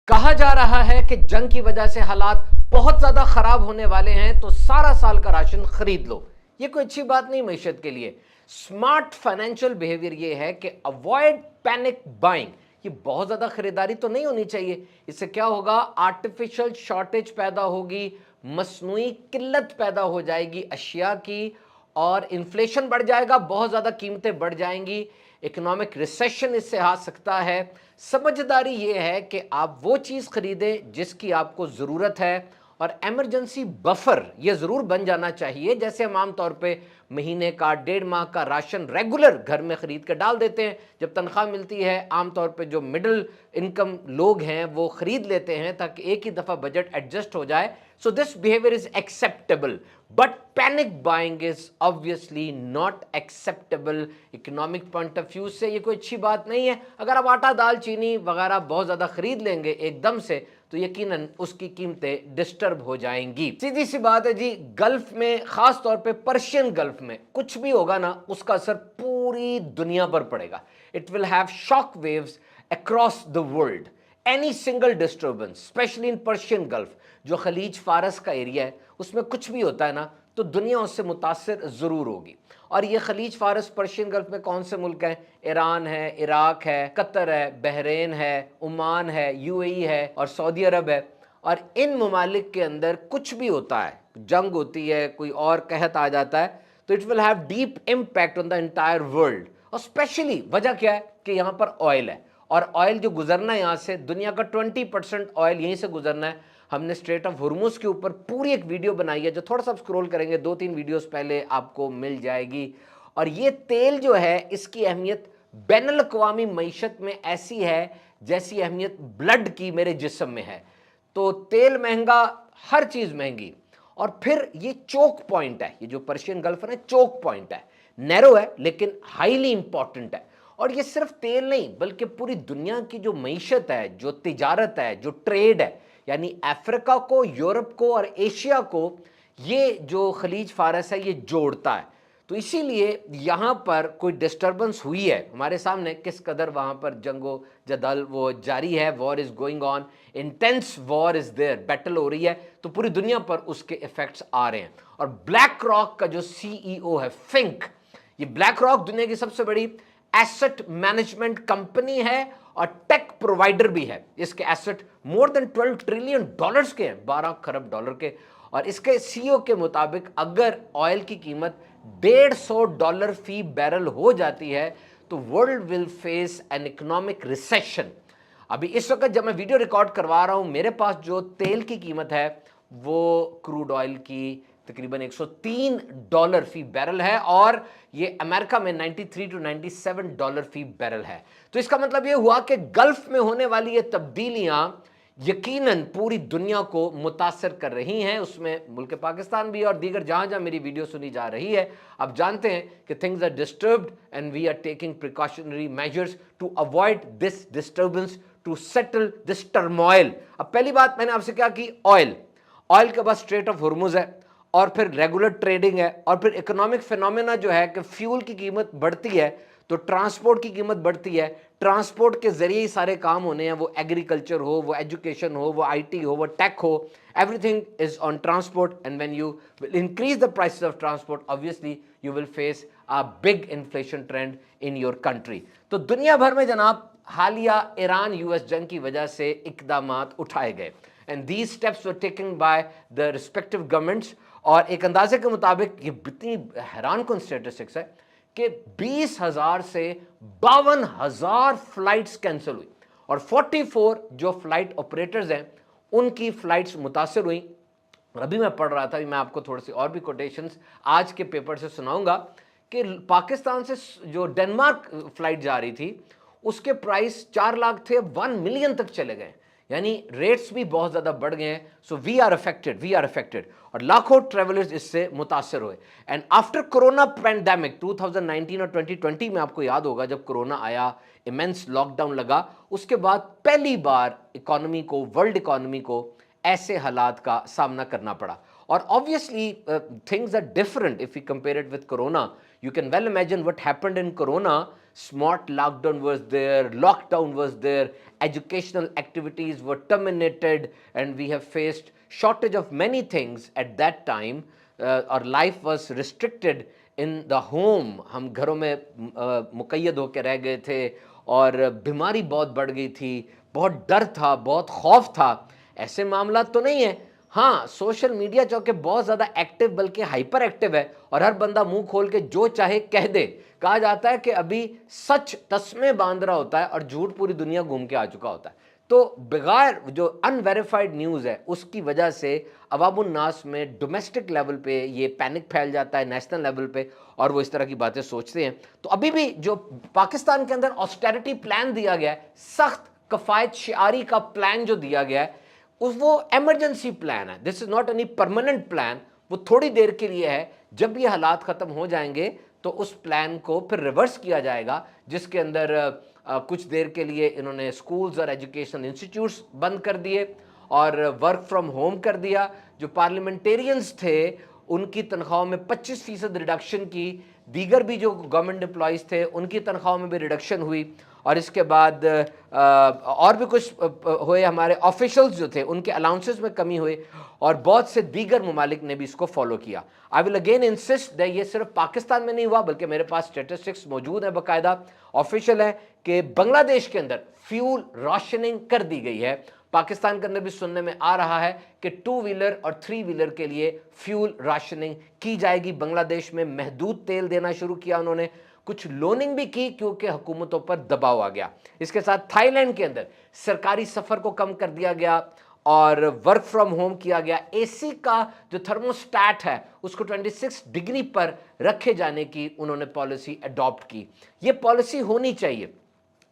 कहा जा रहा है कि जंग की वजह से हालात बहुत ज्यादा खराब होने वाले हैं, तो सारा साल का राशन खरीद लो। ये कोई अच्छी बात नहीं मैशत के लिए। स्मार्ट फाइनेंशियल बिहेवियर ये है कि अवॉइड पैनिक बाइंग। ये बहुत ज्यादा खरीदारी तो नहीं होनी चाहिए। इससे क्या होगा, आर्टिफिशियल शॉर्टेज पैदा होगी, मसनूई किल्लत पैदा हो जाएगी अशिया की, और इन्फ्लेशन बढ़ जाएगा, बहुत ज्यादा कीमतें बढ़ जाएंगी, इकोनॉमिक रिसेशन इससे आ सकता है। समझदारी ये है कि आप वो चीज खरीदें जिसकी आपको जरूरत है, और एमरजेंसी बफर ये जरूर बन जाना चाहिए। जैसे हम आमतौर पे महीने का 1.5 माह का राशन रेगुलर घर में खरीद कर डाल देते हैं, जब तनख्वाह मिलती है आमतौर पे जो मिडिल इनकम लोग हैं वो खरीद लेते हैं ताकि एक ही दफा बजट एडजस्ट हो जाए। So this behaviour is acceptable, but panic buying is obviously not acceptable. Economic point of view से ये कोई अच्छी बात नहीं है। अगर आप आटा दाल चीनी वगैरह बहुत ज्यादा खरीद लेंगे एकदम से, तो यकीनन उसकी कीमतें डिस्टर्ब हो जाएंगी। सीधी सी बात है जी, गल्फ में, खास तौर पे पर्शियन गल्फ में कुछ भी होगा ना, उसका असर पूरी दुनिया पर पड़ेगा। It will have shock waves across the world. Any single disturbance, specially in Persian gulf, जो खलीज फारस का एरिया है, उसमें कुछ भी होता है ना, तो दुनिया उससे मुतासिर जरूर होगी। और ये खलीज फारस पर्शियन गल्फ में कौन से मुल्क हैं? ईरान है, इराक है, कतर है, बहरीन है, ओमान है, यूएई है और सऊदी अरब है। और इन ममालिक के अंदर कुछ भी होता है, जंग होती है, कोई और कहत आ जाता है, तो it will have deep impact on the entire world. और स्पेशली वजह क्या है कि यहाँ पर ऑयल है, और ऑयल जो गुजरना है यहाँ से, दुनिया का 20% ऑयल यहीं से गुजरना है। हमने स्ट्रेट ऑफ हुर्मुज के ऊपर पूरी एक वीडियो बनाई है, जो थोड़ा सा स्क्रॉल करेंगे 2-3 वीडियोस पहले आपको मिल जाएगी। और ये तेल जो है, इसकी अहमियत बैनुल अक़वामी मईशत में ऐसी है जैसी अहमियत ब्लड की मेरे जिस्म में है। तो तेल महंगा, हर चीज महंगी। और फिर ये चोक पॉइंट है, ये जो पर्शियन गल्फ है, चोक पॉइंट है, नैरो है लेकिन हाईली इंपॉर्टेंट है। और ये सिर्फ तेल नहीं, बल्कि पूरी दुनिया की जो मईशत है, जो तिजारत है, जो ट्रेड है, यानी अफ्रीका को, यूरोप को और एशिया को ये जो खलीज फारस है ये जोड़ता है। तो इसीलिए यहाँ पर कोई डिस्टर्बेंस हुई है, हमारे सामने किस कदर वहाँ पर जंगो जदल वो जारी है, war is going on, intense war is there, battle हो रही है, तो पूरी दुनिया पर उसके इफेक्ट्स आ रहे हैं। और ब्लैक रॉक का जो सीईओ है फिंक, ये ब्लैक रॉक दुनिया की सबसे बड़ी एसेट मैनेजमेंट कंपनी है और टेक प्रोवाइडर भी है। इसके एसेट मोर देन $12 ट्रिलियन के हैं, 12 खरब डॉलर के। और इसके सीईओ के मुताबिक अगर ऑयल की कीमत $150 फी बैरल हो जाती है तो world will face an economic recession. अभी इस वक्त जब मैं वीडियो रिकॉर्ड करवा रहा हूं, मेरे पास जो तेल की कीमत है वो क्रूड ऑयल की तकरीबन $103 फी बैरल है, और ये अमेरिका में $93 to $97 फी बैरल है। तो इसका मतलब ये हुआ कि गल्फ में होने वाली ये तब्दीलियां यकीनन पूरी दुनिया को मुतासर कर रही हैं, उसमें मुल्क पाकिस्तान भी और दीगर जहां जहां मेरी वीडियो सुनी जा रही है। आप जानते हैं कि things are disturbed and we are taking precautionary measures to avoid this disturbance, to settle this turmoil. अब पहली बात मैंने आपसे क्या की, ऑयल के पास स्ट्रेट ऑफ हुर्मुज है, और फिर रेगुलर ट्रेडिंग है, और फिर इकोनॉमिक फिनोमेना जो है कि फ्यूल की कीमत बढ़ती है तो ट्रांसपोर्ट की कीमत बढ़ती है। ट्रांसपोर्ट के जरिए ही सारे काम होने हैं, वो एग्रीकल्चर हो, वो एजुकेशन हो, वो आईटी हो, वो टेक हो, everything is on transport. And when you will increase the prices of transport, obviously you will face a big inflation trend in your country. तो दुनिया भर में जनाब हालिया ईरान यूएस जंग की वजह से इकदामात उठाए गए, and these steps were taken by the respective governments. और एक अंदाजे के मुताबिक ये इतनी हैरान कौन स्टेटिस्टिक्स है कि 20,000 से 52,000 फ्लाइट्स कैंसिल हुई, और 44 जो फ्लाइट ऑपरेटर्स हैं उनकी फ्लाइट्स मुतासर हुई। और अभी मैं पढ़ रहा था, मैं आपको थोड़ी सी और भी कोटेशंस आज के पेपर से सुनाऊंगा कि पाकिस्तान से जो डेनमार्क फ्लाइट जा रही थी उसके प्राइस 4 लाख थे, 1 मिलियन तक चले गए, यानी रेट्स भी बहुत ज्यादा बढ़ गए हैं। सो वी आर अफेक्टेड, और लाखों ट्रेवलर्स इससे मुतासर हुए। एंड आफ्टर कोरोना पैंडेमिक 2019 और 2020 में, आपको याद होगा जब कोरोना आया, इमेंस लॉकडाउन लगा, उसके बाद पहली बार इकोनॉमी को, वर्ल्ड इकोनॉमी को ऐसे हालात का सामना करना पड़ा। और obviously things are different if you compare it with corona. You can well imagine what happened in corona Smart lockdown was there, lockdown was there, educational activities were terminated, and we have faced shortage of many things at that time. Our life was restricted in the home. हम घरों में मुक़य्यद होकर रह गए थे और बीमारी बहुत बढ़ गई थी, बहुत डर था, बहुत खौफ था. ऐसे मामला तो नहीं है. हाँ, सोशल मीडिया चौके बहुत ज़्यादा एक्टिव बल्कि हाइपर एक्टिव है और हर बंदा मुंह खोल के जो चाहे कह दे. कहा जाता है कि अभी सच तस्मे बांध रहा होता है और झूठ पूरी दुनिया घूम के आ चुका होता है. तो बगैर जो अनवेरिफाइड न्यूज़ है उसकी वजह से अवामुन नास में डोमेस्टिक लेवल पे ये पैनिक फैल जाता है, नेशनल लेवल पे, और वो इस तरह की बातें सोचते हैं. तो अभी भी जो पाकिस्तान के अंदर ऑस्टेरिटी प्लान दिया गया है, सख्त कफ़ायत शिआरी का प्लान जो दिया गया है, वो इमरजेंसी प्लान है. This is not any permanent plan. वो थोड़ी देर के लिए है. जब ये हालात ख़त्म हो जाएंगे तो उस प्लान को फिर रिवर्स किया जाएगा, जिसके अंदर कुछ देर के लिए इन्होंने स्कूल्स और एजुकेशनल इंस्टीट्यूट्स बंद कर दिए और वर्क फ्रॉम होम कर दिया. जो पार्लियामेंटेरियंस थे उनकी तनख्वाहों में 25% रिडक्शन की, दीगर भी जो गवर्नमेंट एम्प्लॉयज़ थे उनकी तनख्वाहों में भी रिडक्शन हुई. और इसके बाद और भी कुछ हुए. हमारे ऑफिशियल्स जो थे उनके अलाउंसेस में कमी हुई और बहुत से दीगर ममालिक ने भी इसको फॉलो किया. I will again insist that ये सिर्फ पाकिस्तान में नहीं हुआ, बल्कि मेरे पास स्टेटिस्टिक्स मौजूद है, बाकायदा ऑफिशियल है, कि बांग्लादेश के अंदर फ्यूल राशनिंग कर दी गई है. पाकिस्तान के अंदर भी सुनने में आ रहा है कि 2 व्हीलर और 3 व्हीलर के लिए फ्यूल राशनिंग की जाएगी. बांग्लादेश में महदूद तेल देना शुरू किया उन्होंने. कुछ लोनिंग भी की क्योंकि हुकूमतों पर दबाव आ गया. इसके साथ थाईलैंड के अंदर सरकारी सफ़र को कम कर दिया गया और वर्क फ्रॉम होम किया गया. एसी का जो थर्मोस्टैट है उसको 26 डिग्री पर रखे जाने की उन्होंने पॉलिसी अडॉप्ट की. ये पॉलिसी होनी चाहिए.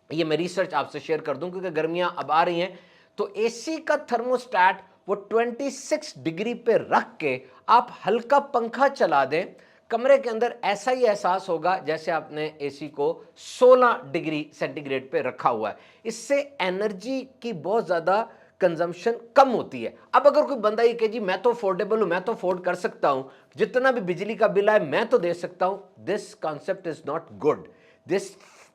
ये मैं रिसर्च आपसे शेयर कर दूं क्योंकि गर्मियां अब आ रही हैं. तो एसी का थर्मोस्टैट वो 26 डिग्री पे रख के आप हल्का पंखा चला दें, कमरे के अंदर ऐसा ही एहसास होगा जैसे आपने एसी को 16 डिग्री सेंटीग्रेड पे रखा हुआ है. इससे एनर्जी की बहुत ज़्यादा कंजम्पशन कम होती है. अब अगर कोई बंदा ये कहे जी मैं तो अफोर्डेबल हूँ, मैं तो अफोर्ड कर सकता हूँ, जितना भी बिजली का बिल आए मैं तो दे सकता हूँ, this concept is not good. This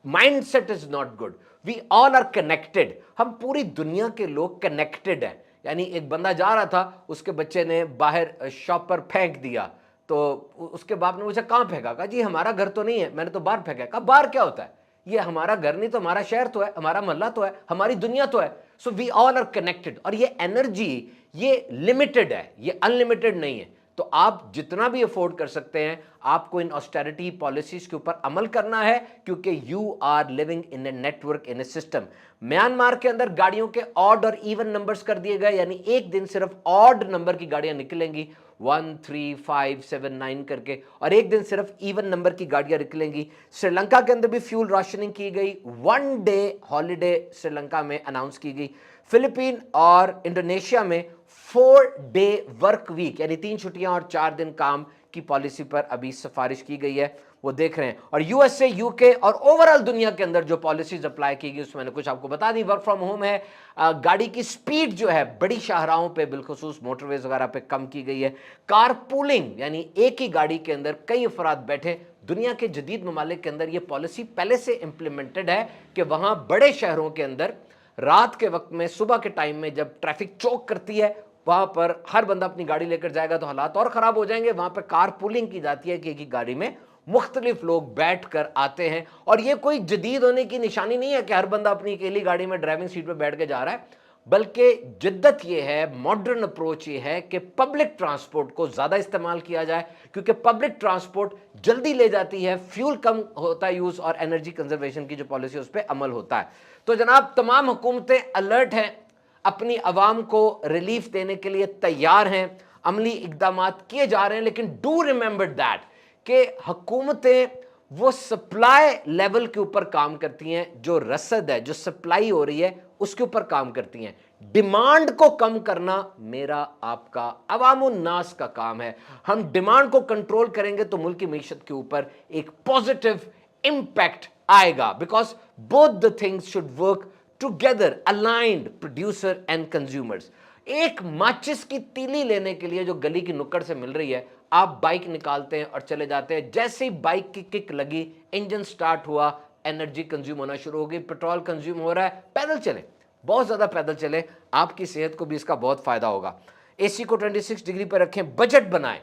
mindset is not good. We all are connected. हम पूरी दुनिया के लोग कनेक्टेड हैं. यानी एक बंदा जा रहा था, उसके बच्चे ने बाहर शॉप पर फेंक दिया, तो उसके बाप ने पूछा कहाँ फेंका? कहा जी हमारा घर तो नहीं है, मैंने तो बाहर फेंका. कहा बाहर क्या होता है? ये हमारा घर नहीं तो हमारा शहर तो है, हमारा मोहल्ला तो है, हमारी दुनिया तो है. So we all are connected. और ये एनर्जी ये लिमिटेड है, ये अनलिमिटेड नहीं है. तो आप जितना भी अफोर्ड कर सकते हैं आपको इन ऑस्टेरिटी पॉलिसीज के ऊपर अमल करना है, क्योंकि you are living in a network, in a system. Myanmar के अंदर गाड़ियों के ऑड और इवन नंबर्स कर दिए गए, यानी एक दिन सिर्फ ऑड नंबर की गाड़ियां निकलेंगी 1, 3, 5, 7, 9 करके, और एक दिन सिर्फ इवन नंबर की गाड़ियां निकलेंगी. श्रीलंका के अंदर भी फ्यूल राशनिंग की गई. 1 डे हॉलीडे श्रीलंका में अनाउंस की गई. फिलीपीन और इंडोनेशिया में 4 डे वर्क वीक यानी 3 छुट्टियां और 4 दिन काम की पॉलिसी पर अभी सिफारिश की गई है, वो देख रहे हैं. और यूएसए, यूके और ओवरऑल दुनिया के अंदर जो पॉलिसीज अप्लाई की गई उसमें मैंने कुछ आपको बता दी. वर्क फ्रॉम होम है. गाड़ी की स्पीड जो है बड़ी शाहराहों पे बिलखुसूस मोटरवेज वगैरह पे कम की गई है. कार पूलिंग यानी एक ही गाड़ी के अंदर कई अफराद बैठे. दुनिया के जदीद ममालिक के अंदर ये पॉलिसी पहले से इंप्लीमेंटेड है कि वहां बड़े शहरों के अंदर रात के वक्त में, सुबह के टाइम में जब ट्रैफिक चौक करती है, वहां पर हर बंदा अपनी गाड़ी लेकर जाएगा तो हालात और खराब हो जाएंगे. वहां पर कार पूलिंग की जाती है कि एक ही गाड़ी में मुख्तलिफ लोग बैठ कर आते हैं. और ये कोई जदीद होने की निशानी नहीं है कि हर बंदा अपनी अकेली गाड़ी में ड्राइविंग सीट पर बैठ के जा रहा है, बल्कि जिद्दत ये है, मॉडर्न अप्रोच ये है कि पब्लिक ट्रांसपोर्ट को ज़्यादा इस्तेमाल किया जाए, क्योंकि पब्लिक ट्रांसपोर्ट जल्दी ले जाती है, फ्यूल कम होता है यूज़, और एनर्जी कंजर्वेशन की जो पॉलिसी उस पर अमल होता है. तो जनाब तमाम हुकूमतें अलर्ट हैं, अपनी आवाम को रिलीफ देने के लिए तैयार हैं, अमली इकदाम किए जा रहे हैं. लेकिन डू रिमेंबर दैट कि हुकूमतें वो सप्लाई लेवल के ऊपर काम करती हैं, जो रसद है, जो सप्लाई हो रही है उसके ऊपर काम करती हैं. डिमांड को कम करना मेरा आपका अवामुन नास का काम है. हम डिमांड को कंट्रोल करेंगे तो मुल्क की मीशत के ऊपर एक पॉजिटिव इंपैक्ट आएगा, because both the things should work together, aligned, producer and consumers. एक माचिस की तीली लेने के लिए जो गली की नुक्कड़ से मिल रही है, आप बाइक निकालते हैं और चले जाते हैं. जैसे ही बाइक की किक लगी, इंजन स्टार्ट हुआ, एनर्जी कंज्यूम होना शुरू होगी। पेट्रोल कंज्यूम हो रहा है, पैदल चलें, बहुत ज़्यादा पैदल चलें, आपकी सेहत को भी इसका बहुत फ़ायदा होगा। एसी को 26 डिग्री पर रखें, बजट बनाएं।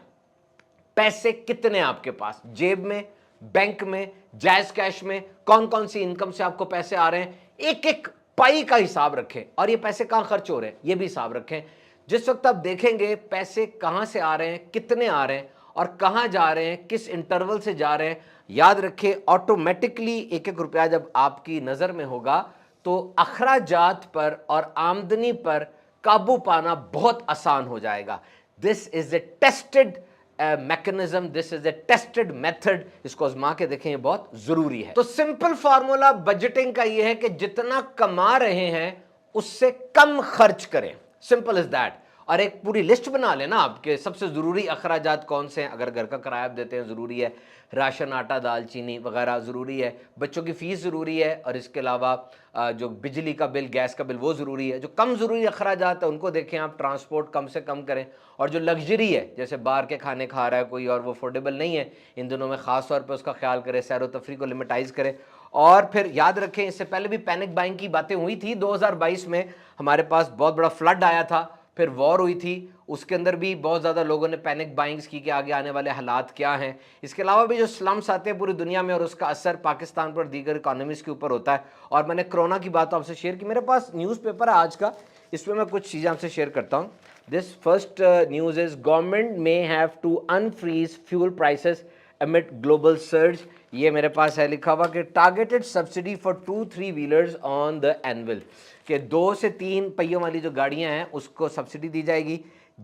पैसे कितने आपके पास, जेब में, बैंक में, जायज़ कैश में, कौन कौन सी इनकम से आपको पैसे आ रहे हैं, एक एक पाई का हिसाब रखें। और ये पैसे कहाँ खर्च हो रहे हैं ये भी हिसाब रखें। जिस वक्त आप देखेंगे पैसे कहाँ से आ रहे हैं, कितने आ रहे हैं और कहाँ जा रहे हैं, किस इंटरवल से जा रहे हैं, याद रखें ऑटोमेटिकली एक एक रुपया जब आपकी नज़र में होगा तो अखराजात पर और आमदनी पर काबू पाना बहुत आसान हो जाएगा। This is a tested mechanism, this is a tested method, इसको आजमा के देखें, ये बहुत जरूरी है। तो सिंपल फार्मूला बजटिंग का ये है कि जितना कमा रहे हैं उससे कम खर्च करें, सिंपल इज दैट। और एक पूरी लिस्ट बना लेना आपके सबसे ज़रूरी अखराजात कौन से हैं। अगर घर का किराया देते हैं ज़रूरी है, राशन, आटा, दाल, चीनी वगैरह ज़रूरी है, बच्चों की फ़ीस ज़रूरी है, और इसके अलावा जो बिजली का बिल, गैस का बिल वो ज़रूरी है। जो कम ज़रूरी अखराजात है उनको देखें आप, ट्रांसपोर्ट कम से कम करें। और जो लग्जरी है, जैसे बाहर के खाने खा रहा है कोई और वो अफोर्डेबल नहीं है इन दिनों में, ख़ास तौर पर उसका ख्याल करें, सैर व तफरी को लिमिटाइज़ करें। और फिर याद रखें, इससे पहले भी पैनिक बाइंग की बातें हुई थी। 2022 में हमारे पास बहुत बड़ा फ्लड आया था, फिर वॉर हुई थी, उसके अंदर भी बहुत ज़्यादा लोगों ने पैनिक बाइंग्स की कि आगे आने वाले हालात क्या हैं। इसके अलावा भी जो स्लम्स आते हैं पूरी दुनिया में और उसका असर पाकिस्तान पर दीगर इकॉनमीज़ के ऊपर होता है। और मैंने कोरोना की बात आपसे शेयर की, मेरे पास न्यूज़पेपर है आज का, इसमें मैं कुछ चीज़ें आपसे शेयर करता हूँ। This first news is government may have to unfreeze fuel prices amid global surge. ये मेरे पास है लिखा हुआ कि targeted subsidy for 2-3 wheelers on the annual, कि 2 से 3 पहियों वाली जो गाड़ियां हैं उसको सब्सिडी दी जाएगी।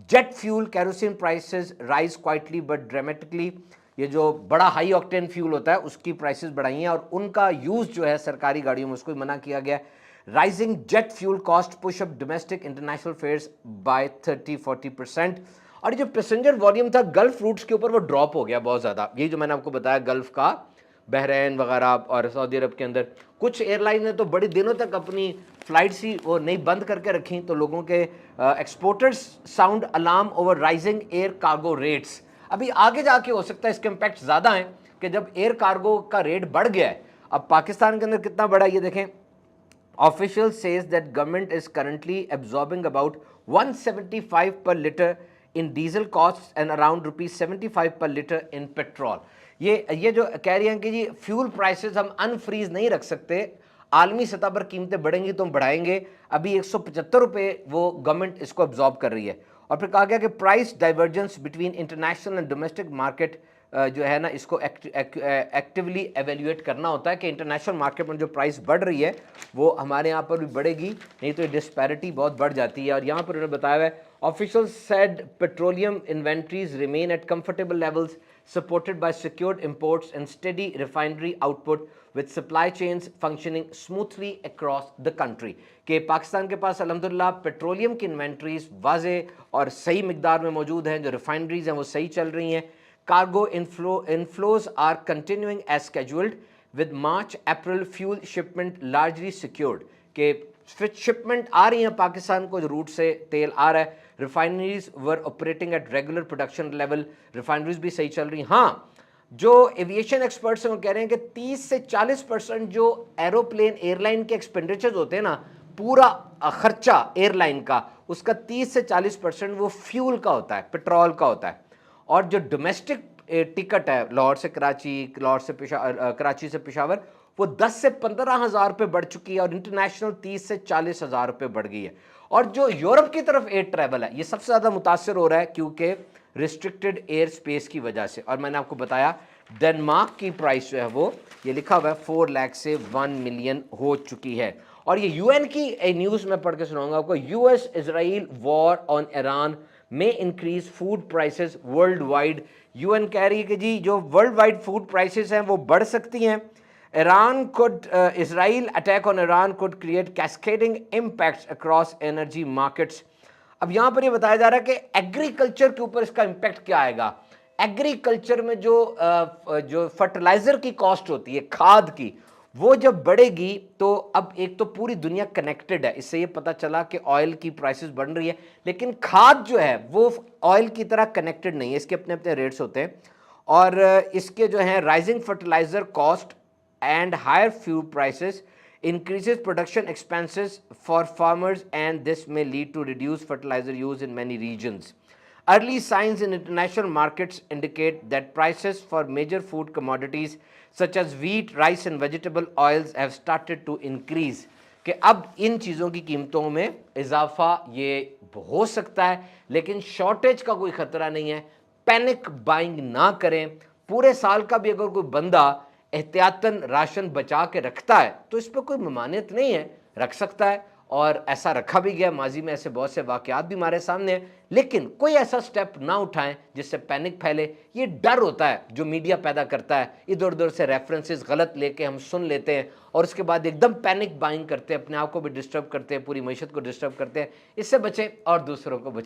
Jet fuel kerosene prices rise quietly but dramatically, ये जो बड़ा हाई ऑक्टेन फ्यूल होता है उसकी प्राइसेस बढ़ाई हैं और उनका यूज़ जो है सरकारी गाड़ियों में उसको मना किया गया। Rising jet fuel cost push up domestic international fares by 30-40%। और जो पैसेंजर वॉल्यूम था गल्फ रूट्स के ऊपर वो ड्रॉप हो गया बहुत ज़्यादा। ये जो मैंने आपको बताया गल्फ का, बहरैन वगैरह और सऊदी अरब के अंदर कुछ एयरलाइन ने तो बड़े दिनों तक अपनी फ़्लाइट्स ही वो नहीं बंद करके रखी, तो लोगों के exporters sound alarm over rising air cargo rates. अभी आगे जाके हो सकता है इसके इम्पैक्ट ज़्यादा हैं कि जब एयर कार्गो का रेट बढ़ गया है। अब पाकिस्तान के अंदर कितना बढ़ा ये देखें, official says that government is currently absorbing about 175 पर litre in diesel costs and around ₹75 per liter in petrol। ये जो कह रही हैं कि जी फ्यूल प्राइसेस हम अनफ्रीज नहीं रख सकते, आलमी सतह पर कीमतें बढ़ेंगी तो हम बढ़ाएंगे। अभी 175 रुपये वो गवर्नमेंट इसको अब्जॉर्ब कर रही है। और फिर कहा गया कि price divergence between international and domestic market जो है ना, इसको एक्टिवली एवेल्यूएट करना होता है कि इंटरनेशनल मार्केट में जो प्राइस बढ़ रही है वो हमारे यहाँ पर भी बढ़ेगी, नहीं तो ये डिस्पैरिटी बहुत बढ़ जाती है। और यहाँ पर उन्होंने बताया है official said petroleum inventories remain at comfortable levels supported by secured imports and steady refinery output with supply chains functioning smoothly across the country. कि पाकिस्तान के पास अल्हम्दुलिल्लाह पेट्रोलियम की इन्वेंट्रीज वाजे और सही मिकदार में मौजूद हैं, जो रिफाइनरीज हैं वो सही चल रही हैं। Cargo inflows are continuing as scheduled with March-April fuel shipment largely secured। के शिपमेंट आ रही हैं पाकिस्तान को, जो रूट से तेल आ रहा है। Refineries were operating at regular production level, refineries भी सही चल रही हैं। हाँ, जो एविएशन एक्सपर्ट्स हैं वो कह रहे हैं कि 30 से 40% जो एरोप्लेन एयरलाइन के एक्सपेंडिचर्स होते हैं ना, पूरा खर्चा एयरलाइन का, उसका 30 से 40% वो फ्यूल का होता है, पेट्रोल का होता है। और जो डोमेस्टिक टिकट है लाहौर से कराची, लाहौर से कराची से पेशावर, वो 10 से 15 हज़ार रुपये बढ़ चुकी है और इंटरनेशनल 30 से 40 हज़ार रुपये बढ़ गई है। और जो यूरोप की तरफ एयर ट्रैवल है ये सबसे ज़्यादा मुतासर हो रहा है क्योंकि रिस्ट्रिक्टेड एयर स्पेस की वजह से। और मैंने आपको बताया डेनमार्क की प्राइस जो है वो ये लिखा हुआ है 4 लाख से 1 मिलियन हो चुकी है। और ये यूएन की न्यूज़ में पढ़ के सुनाऊंगा आपको। US Israel war on Iran में increase food prices world wide. UN कह रही है कि जी जो वर्ल्ड वाइड फूड प्राइसेस हैं वो बढ़ सकती हैं। Iran could Israel attack on Iran could create cascading impacts across energy markets. अब यहाँ पर ये बताया जा रहा है कि एग्रीकल्चर के ऊपर इसका इम्पैक्ट क्या आएगा। एग्रीकल्चर में जो फर्टिलाइजर की कॉस्ट होती है, खाद की, वो जब बढ़ेगी तो अब एक तो पूरी दुनिया कनेक्टेड है। इससे ये पता चला कि ऑयल की प्राइसेस बढ़ रही है, लेकिन खाद जो है वो ऑयल की तरह कनेक्टेड नहीं है, इसके अपने अपने रेट्स होते हैं। और इसके जो हैं rising fertiliser cost and higher fuel prices increases production expenses for farmers, and this may lead to reduced fertilizer use in many regions. Early signs in international markets indicate that prices for major food commodities such as wheat, rice and vegetable oils have started to increase. کہ اب ان چیزوں کی قیمتوں میں اضافہ یہ ہو سکتا ہے، لیکن شارٹیج کا کوئی خطرہ نہیں ہے. پینک بائنگ نہ کریں. پورے سال کا بھی اگر کوئی بندہ احتیاطاً راشن بچا کے رکھتا ہے تو اس پہ کوئی ممانعت نہیں ہے، رکھ سکتا ہے، اور ایسا رکھا بھی گیا. ماضی میں ایسے بہت سے واقعات بھی ہمارے سامنے ہیں، لیکن کوئی ایسا سٹیپ نہ اٹھائیں جس سے پینک پھیلے. یہ ڈر ہوتا ہے جو میڈیا پیدا کرتا ہے، ادھر ادھر سے ریفرنسز غلط لے کے ہم سن لیتے ہیں اور اس کے بعد ایک دم پینک بائنگ کرتے ہیں، اپنے آپ کو بھی ڈسٹرب کرتے ہیں، پوری معیشت کو ڈسٹرب کرتے ہیں. اس سے بچیں اور دوسروں کو بچائیں.